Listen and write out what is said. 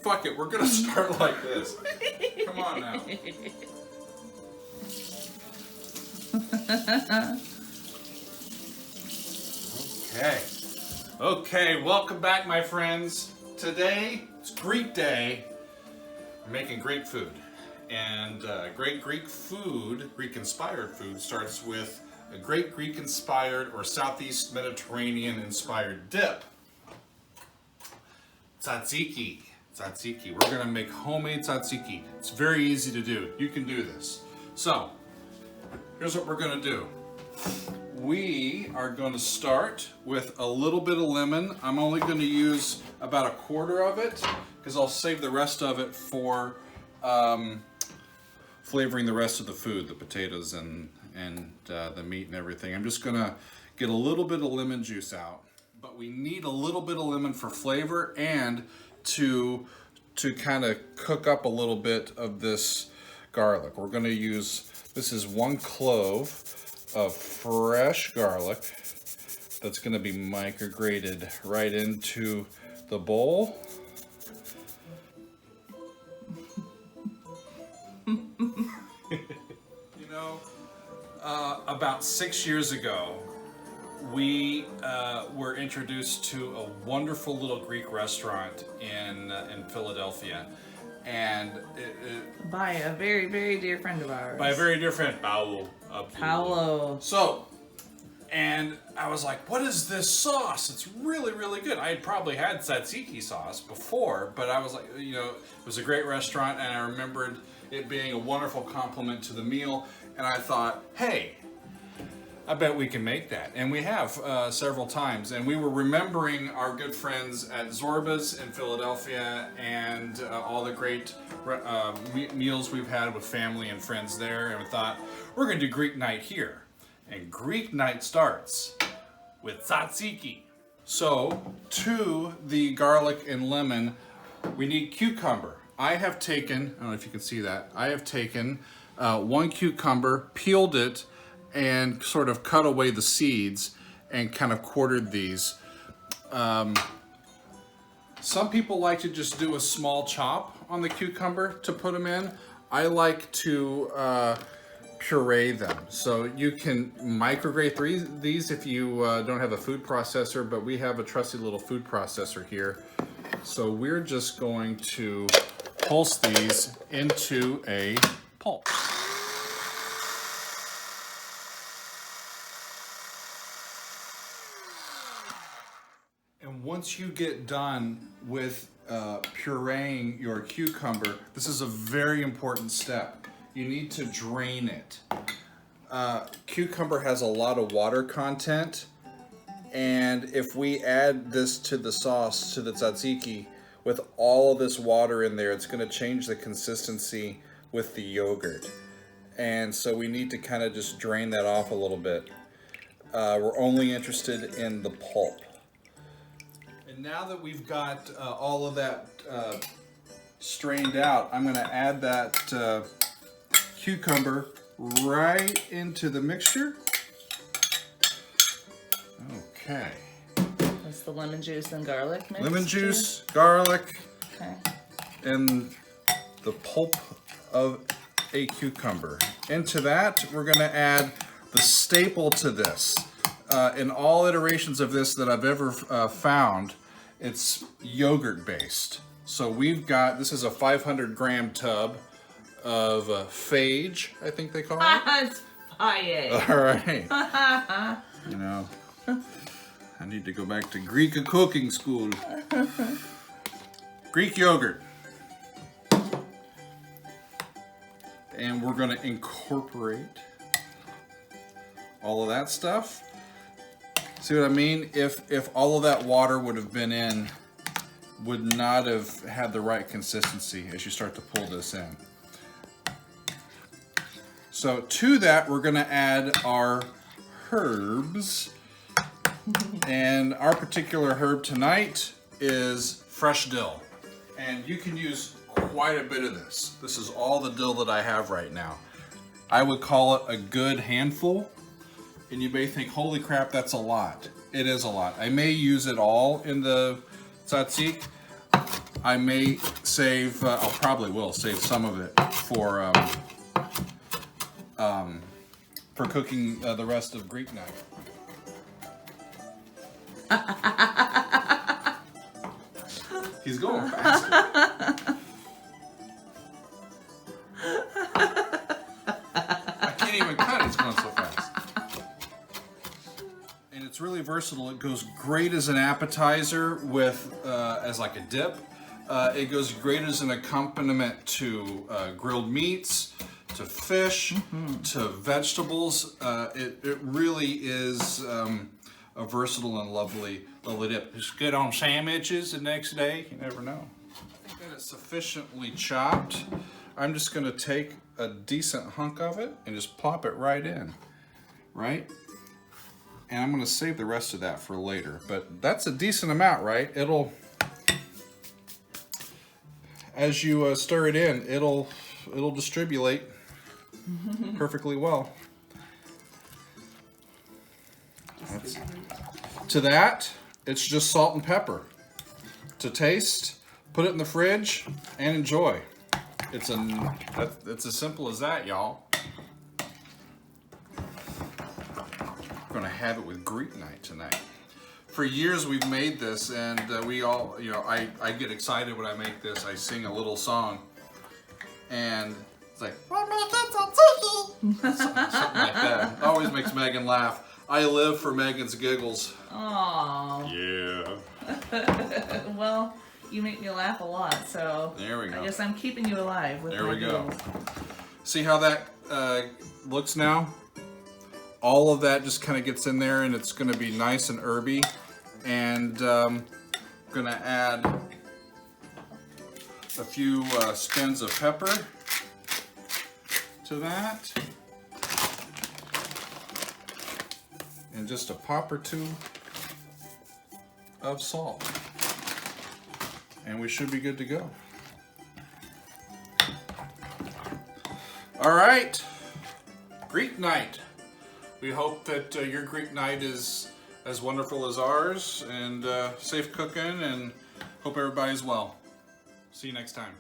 fuck it, we're gonna start like this. Come on now. Okay, welcome back, my friends. Today, it's Greek Day. We're making Greek food. And great Greek food, Greek-inspired food, starts with a great Greek-inspired or Southeast Mediterranean-inspired dip. Tzatziki. Tzatziki. We're gonna make homemade tzatziki. It's very easy to do. You can do this. So, here's what we're gonna do. We are going to start with a little bit of lemon. I'm only going to use about a quarter of it because I'll save the rest of it for flavoring the rest of the food, the potatoes and the meat and everything. I'm just going to get a little bit of lemon juice out, but we need a little bit of lemon for flavor and to kind of cook up a little bit of this garlic. We're going to use, this is 1 clove of fresh garlic that's going to be micrograted right into the bowl. You know, about 6 years ago, we were introduced to a wonderful little Greek restaurant in Philadelphia. And by a very, very dear friend of ours. By a very dear friend, Paolo. So, and I was like, what is this sauce? It's really, really good. I had probably had tzatziki sauce before, but I was like, you know, it was a great restaurant, and I remembered it being a wonderful compliment to the meal, and I thought, hey, I bet we can make that. And we have several times. And we were remembering our good friends at Zorba's in Philadelphia and all the great meals we've had with family and friends there. And we thought, we're going to do Greek night here. And Greek night starts with tzatziki. So, to the garlic and lemon, we need cucumber. I have taken, I don't know if you can see that, I have taken 1 cucumber, peeled it, and sort of cut away the seeds and kind of quartered these. Some people like to just do a small chop on the cucumber to put them in. I like to puree them. So you can micrograte these if you don't have a food processor, but we have a trusty little food processor here. So we're just going to pulse these into a pulp. And once you get done with pureeing your cucumber, this is a very important step. You need to drain it. Cucumber has a lot of water content, and if we add this to the sauce, to the tzatziki, with all of this water in there, it's going to change the consistency with the yogurt. And so we need to kind of just drain that off a little bit. We're only interested in the pulp. And now that we've got all of that strained out, I'm going to add that cucumber right into the mixture. Okay. That's the lemon juice and garlic mixed. Lemon juice, garlic, okay, and the pulp of a cucumber. Into that, we're going to add the staple to this. In all iterations of this that I've ever found, it's yogurt based. So we've got, this is a 500-gram tub of phage, I think they call it. It's fire. All right. You know, I need to go back to Greek cooking school. Greek yogurt. And we're going to incorporate all of that stuff. See what I mean? If all of that water would have been in, would not have had the right consistency as you start to pull this in. So to that, we're going to add our herbs. And our particular herb tonight is fresh dill. And you can use quite a bit of this. This is all the dill that I have right now. I would call it a good handful. And you may think, holy crap, that's a lot. It is a lot. I may use it all in the tzatziki, I may save, I probably will save some of it for cooking the rest of Greek night. He's going faster. I can't even cut, it's going so fast. And it's really versatile. It goes great as an appetizer with, as like a dip. It goes great as an accompaniment to grilled meats, to fish, to vegetables. It really is a versatile and lovely dip. It's good on sandwiches the next day. You never know. I think that it's sufficiently chopped. I'm just going to take a decent hunk of it and just plop it right in, right? And I'm going to save the rest of that for later. But that's a decent amount, right? It'll, as you stir it in, it'll distribute perfectly well. To that, it's just salt and pepper. To taste, put it in the fridge, and enjoy. It's as simple as that, y'all. I'm gonna have it with Greek night tonight. For years we've made this, and we all, you know, I get excited when I make this. I sing a little song, and it's like, we're making tzatziki! Something like that. It always makes Megan laugh. I live for Megan's giggles. Aww. Yeah. Well, you make me laugh a lot, so there we go. I guess I'm keeping you alive with my giggles. See how that looks now? All of that just kind of gets in there, and it's going to be nice and herby. And I'm going to add a few spins of pepper to that. And just a pop or two of salt. And we should be good to go. All right, Greek night. We hope that your Greek night is as wonderful as ours, and safe cooking, and hope everybody's well. See you next time.